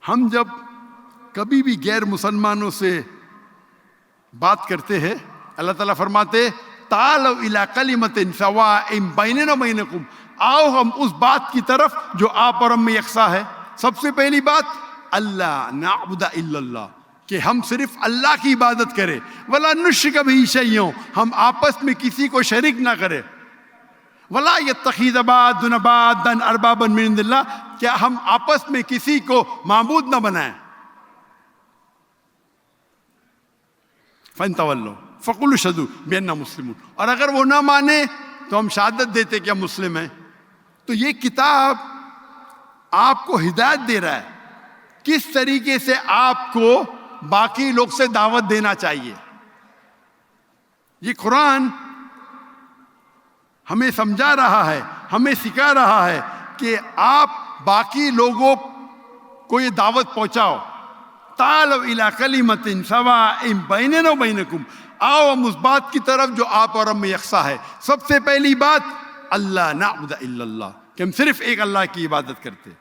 ہم جب کبھی بھی غیر مسلمانوں سے بات کرتے ہیں، اللہ تعالیٰ فرماتے تعالوا الی کلمۃ سواء بیننا و بینکم، آؤ ہم اس بات کی طرف جو آپ اور ہم میں یکساں ہے۔ سب سے پہلی بات اللہ نعبد الا اللہ، کہ ہم صرف اللہ کی عبادت کریں، ولا نشرک بہ شیئا، ہم آپس میں کسی کو شریک نہ کریں، ولا یتخذ بعضنا بعضا اربابا من دون اللہ، کیا ہم آپس میں کسی کو معبود نہ بنائیں۔ فَإِن تَوَلَّوْا فَقُولُوا اشْهَدُوا بِأَنَّا مُسْلِمُونَ، اور اگر وہ نہ مانے تو ہم شہادت دیتے کہ ہم مسلم ہیں۔ تو یہ کتاب آپ کو ہدایت دے رہا ہے کس طریقے سے آپ کو باقی لوگ سے دعوت دینا چاہیے۔ یہ قرآن ہمیں سمجھا رہا ہے، ہمیں سکھا رہا ہے کہ آپ باقی لوگوں کو یہ دعوت پہنچاؤ۔ تعالوا الی کلمۃ سواء بیننا و بینکم، آؤ ہم اس بات کی طرف جو آپ اور ہم میں یکساں ہے۔ سب سے پہلی بات اللہ نعبد الا اللہ، کہ ہم صرف ایک اللہ کی عبادت کرتے۔